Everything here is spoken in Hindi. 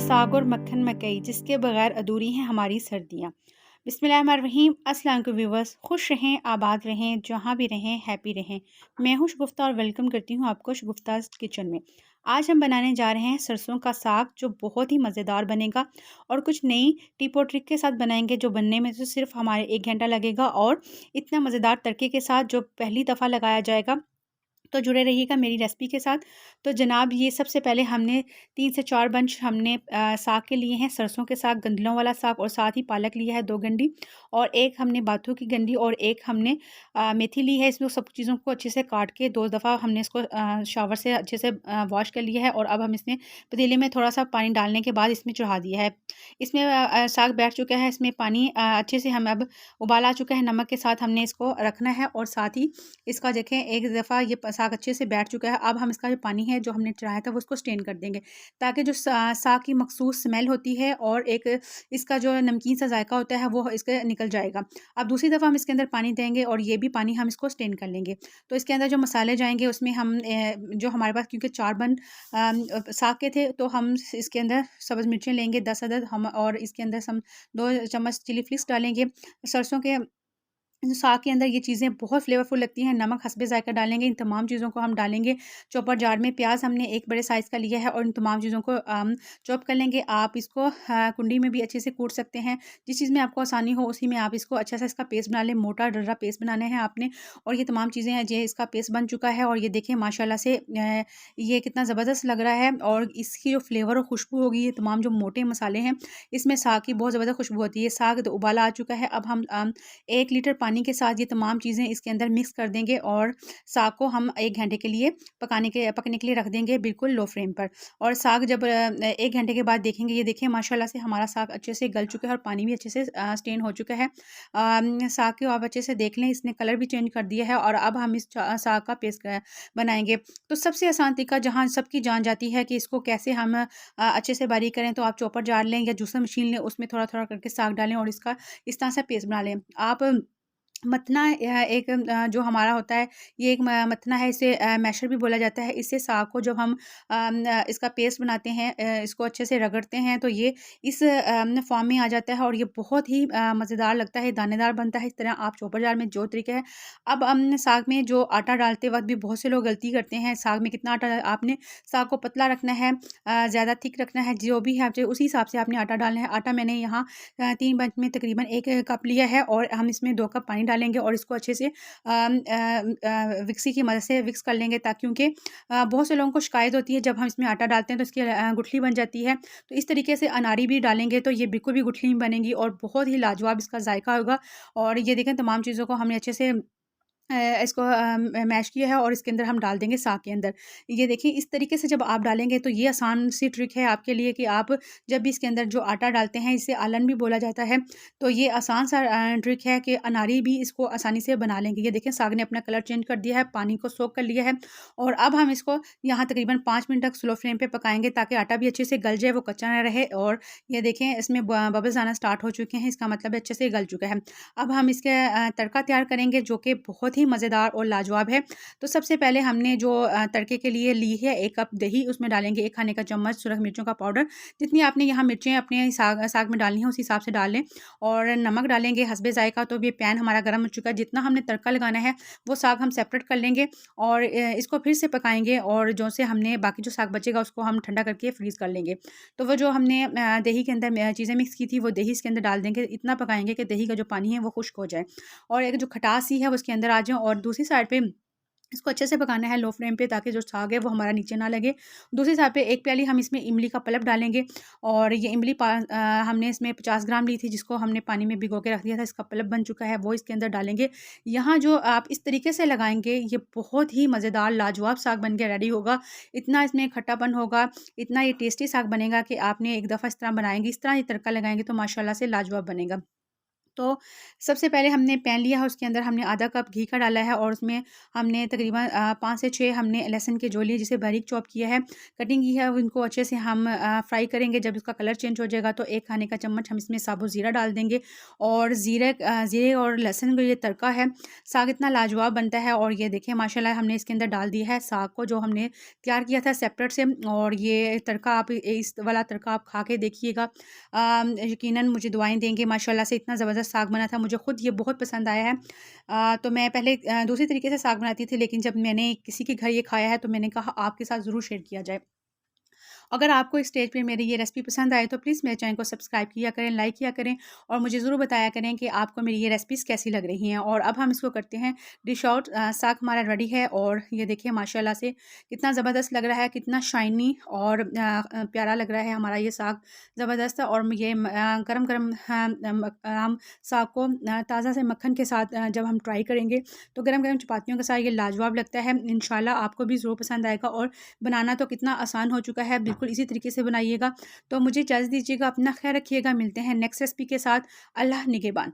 साग और मक्खन मकई जिसके बगैर अधूरी हैं हमारी सर्दियाँ। बिस्मिल्लाहिर्रहमानिर्रहीम। अस्सलाम वालेकुम व्यूवर्स, खुश रहें, आबाद रहें, जहाँ भी रहें हैप्पी रहें। मैं हूँ शगुफ्ता और वेलकम करती हूँ आपको शगुफ्ताज़ किचन में। आज हम बनाने जा रहे हैं सरसों का साग जो बहुत ही मज़ेदार बनेगा और कुछ नई टिप और ट्रिक के साथ बनाएंगे जो बनने में तो सिर्फ हमारे 1 घंटा लगेगा और इतना मज़ेदार तड़के के साथ जो पहली दफ़ा लगाया जाएगा। तो जुड़े रहिएगा मेरी रेसिपी के साथ। तो जनाब ये सबसे पहले हमने 3 से 4 बंच हमने साग के लिए हैं, सरसों के साग, गंदलों वाला साग और साथ ही पालक लिया है 2 गंडी और 1 हमने बाथू की गंडी और 1 हमने मेथी ली है। इसमें सब चीज़ों को अच्छे से काट के 2 दफ़ा हमने इसको शावर से अच्छे से वॉश कर लिया है और अब हम इसमें पतीले में थोड़ा-सा पानी डालने के बाद इसमें चढ़ा दिया है। इसमें साग बैठ चुका है, इसमें पानी अच्छे से हम अब उबाल आ चुका है, नमक के साथ हमने इसको रखना है और साथ ही इसका देखें एक दफ़ा ये साग अच्छे से बैठ चुका है। अब हम इसका जो पानी है जो हमने चढ़ाया था वो उसको स्ट्रेन कर देंगे ताकि जो साग की मखसूस स्मेल होती है और एक इसका जो नमकीन सा जायका होता है वो इसके निकल जाएगा। अब दूसरी दफ़ा हम इसके अंदर पानी देंगे और ये भी पानी हम इसको स्ट्रेन कर लेंगे। तो इसके अंदर जो मसाले जाएंगे उसमें हम जो हमारे पास क्योंकि 4 बन साग के थे तो हम इसके अंदर सब्ज़ मिर्चें लेंगे 10 अदद हम और इसके अंदर हम 2 चम्मच चिली फ्लिक्स डालेंगे। सरसों के साग के अंदर ये चीज़ें बहुत फ्लेवरफुल लगती हैं। नमक हस्बे ज़ायका डालेंगे, इन तमाम चीज़ों को हम डालेंगे। चॉपर जार में प्याज हमने एक बड़े साइज़ का लिया है और इन तमाम चीज़ों को चॉप कर लेंगे। आप इसको कुंडी में भी अच्छे से कूट सकते हैं। जिस चीज़ में आपको आसानी हो उसी में आप इसको अच्छा सा इसका पेस्ट बना लें। मोटा डर्रा पेस्ट बनाना है आपने और ये तमाम चीज़ें हैं ये इसका पेस्ट बन चुका है और ये देखें माशाल्लाह से ये कितना ज़बरदस्त लग रहा है और इसकी जो फ्लेवर और खुशबू होगी ये तमाम जो मोटे मसाले हैं इसमें साग की बहुत ज़बरदस्त खुशबू होती है। साग तो उबाला आ चुका है। अब हम 1 लीटर पानी के साथ ये तमाम चीज़ें इसके अंदर मिक्स कर देंगे और साग को हम 1 घंटे के लिए पकने के लिए रख देंगे बिल्कुल लो फ्लेम पर। और साग जब 1 घंटे के बाद देखेंगे ये देखिए माशाल्लाह से हमारा साग अच्छे से गल चुका है और पानी भी अच्छे से स्टेन हो चुका है। साग को आप अच्छे से देख लें इसने कलर भी चेंज कर दिया है और अब हम इस साग का पेस्ट बनाएंगे। तो सबसे आसान तरीका जहाँ सबकी जान जाती है कि इसको कैसे हम अच्छे से बारीक करें तो आप चॉपर जार लें या जूसर मशीन लें उसमें थोड़ा-थोड़ा करके साग डालें और इसका इस तरह से पेस्ट बना लें। आप मथना एक जो हमारा होता है ये एक मथना है इसे मैशर भी बोला जाता है। इससे साग को जब हम इसका पेस्ट बनाते हैं इसको अच्छे से रगड़ते हैं तो ये इस फॉर्म में आ जाता है और ये बहुत ही मज़ेदार लगता है, दानेदार बनता है। इस तरह आप चॉपर जार में जो तरीका है अब साग में जो आटा डालते वक़्त भी बहुत से लोग गलती करते हैं। साग में कितना आटा आपने साग को पतला रखना है ज़्यादा थिक रखना है जो भी है उसी हिसाब से आपने आटा डालना है। आटा मैंने यहाँ 3 बंच में तकरीबन 1 कप लिया है और हम इसमें 2 कप पानी डालेंगे और इसको अच्छे से विक्सी की मदद से विक्स कर लेंगे ताकि क्योंकि बहुत से लोगों को शिकायत होती है जब हम इसमें आटा डालते हैं तो इसकी गुठली बन जाती है। तो इस तरीके से अनारी भी डालेंगे तो ये बिल्कुल भी गुठली नहीं बनेगी और बहुत ही लाजवाब इसका जायका होगा। और ये देखें तमाम चीज़ों को हमने अच्छे से इसको मैश किया है और इसके अंदर हम डाल देंगे साग के अंदर। ये देखिए इस तरीके से जब आप डालेंगे तो ये आसान सी ट्रिक है आपके लिए कि आप जब भी इसके अंदर जो आटा डालते हैं इसे आलन भी बोला जाता है। तो ये आसान सा ट्रिक है कि अनारी भी इसको आसानी से बना लेंगे। ये देखें साग ने अपना कलर चेंज कर दिया है, पानी को सोक कर लिया है और अब हम इसको यहाँ तकरीबन 5 मिनट तक स्लो फ्लेम पे पकाएँगे ताकि आटा भी अच्छे से गल जाए, वो कच्चा ना रहे। और ये देखें इसमें बबल्स आना स्टार्ट हो चुके हैं, इसका मतलब है अच्छे से गल चुका है। अब हम इसके तड़का तैयार करेंगे जो कि बहुत ही मज़ेदार और लाजवाब है। तो सबसे पहले हमने जो तड़के के लिए ली है 1 कप दही, उसमें डालेंगे 1 खाने का चम्मच सुरख मिर्चों का पाउडर। जितनी आपने यहाँ मिर्चें अपने साग साग में डालनी है उस हिसाब से डाल लें और नमक डालेंगे हस्बे ज़ायका। तो ये पैन हमारा गर्म हो चुका है, जितना हमने तड़का लगाना है वो साग हम सेपरेट कर लेंगे और इसको फिर से पकाएँगे और जो से हमने बाकी जो साग बचेगा उसको हम ठंडा करके फ्रीज़ कर लेंगे। तो वो जो हमने दही के अंदर चीज़ें मिक्स की थी वो दही इसके अंदर डाल देंगे। इतना पकाएँगे कि दही का जो पानी है वो खुश्क हो जाए और एक जो खटास सी है वो उसके अंदर आ जाए। और दूसरी साइड पे इसको अच्छे से पकाना है लो फ्लेम पे ताकि जो साग है वो हमारा नीचे ना लगे। दूसरी साइड पे 1 प्याली हम इसमें इमली का पल्प डालेंगे और ये इमली हमने इसमें 50 ग्राम ली थी जिसको हमने पानी में भिगो के रख दिया था, इसका पल्प बन चुका है वो इसके अंदर डालेंगे। यहाँ जो आप इस तरीके से लगाएंगे ये बहुत ही मज़ेदार लाजवाब साग बन के रेडी होगा। इतना इसमें खट्टापन होगा, इतना ये टेस्टी साग बनेगा कि आपने एक दफ़ा इस तरह बनाएंगे, इस तरह ये तड़का लगाएंगे तो माशाल्लाह से लाजवाब बनेगा। तो सबसे पहले हमने पैन लिया है, उसके अंदर हमने आधा कप घी का डाला है और उसमें हमने तकरीबन 5 से 6 हमने लहसुन के जो लिए जिसे बारीक चॉप किया है, कटिंग की है, उनको अच्छे से हम फ्राई करेंगे। जब इसका कलर चेंज हो जाएगा तो 1 खाने का चम्मच हम इसमें साबुत ज़ीरा डाल देंगे और ज़ीरे और लहसुन का ये तड़का है, साग इतना लाजवाब बनता है। और ये देखिए माशाल्लाह हमने इसके अंदर डाल दिया है साग को जो हमने तैयार किया था सेपरेट से। और ये तड़का आप इस वाला तड़का आप खा के देखिएगा, यकीनन मुझे दुआएँ देंगे। माशाल्लाह से इतना ज़बरदस्त साग बना था, मुझे खुद ये बहुत पसंद आया है। तो मैं पहले दूसरी तरीके से साग बनाती थी, लेकिन जब मैंने किसी के घर ये खाया है तो मैंने कहा आपके साथ ज़रूर शेयर किया जाए। अगर आपको इस स्टेज पे मेरी ये रेसिपी पसंद आए तो प्लीज़ मेरे चैनल को सब्सक्राइब किया करें, लाइक किया करें और मुझे ज़रूर बताया करें कि आपको मेरी ये रेसिपीज़ कैसी लग रही हैं। और अब हम इसको करते हैं डिश आउट। साग हमारा रेडी है और ये देखिए माशाल्लाह से कितना ज़बरदस्त लग रहा है, कितना शाइनी और प्यारा लग रहा है हमारा ये साग, ज़बरदस्त है। और ये गरम-गरम हम साग को ताज़ा से मक्खन के साथ जब हम ट्राई करेंगे तो गरम-गरम चपातियों के साथ ये लाजवाब लगता है। इंशाल्लाह आपको भी ज़रूर पसंद आएगा और बनाना तो कितना आसान हो चुका है, बिल्कुल इसी तरीके से बनाइएगा। तो मुझे इजाज़त दीजिएगा, अपना ख़्याल रखिएगा, मिलते हैं नेक्स्ट रेसिपी के साथ। अल्लाह निगहबान।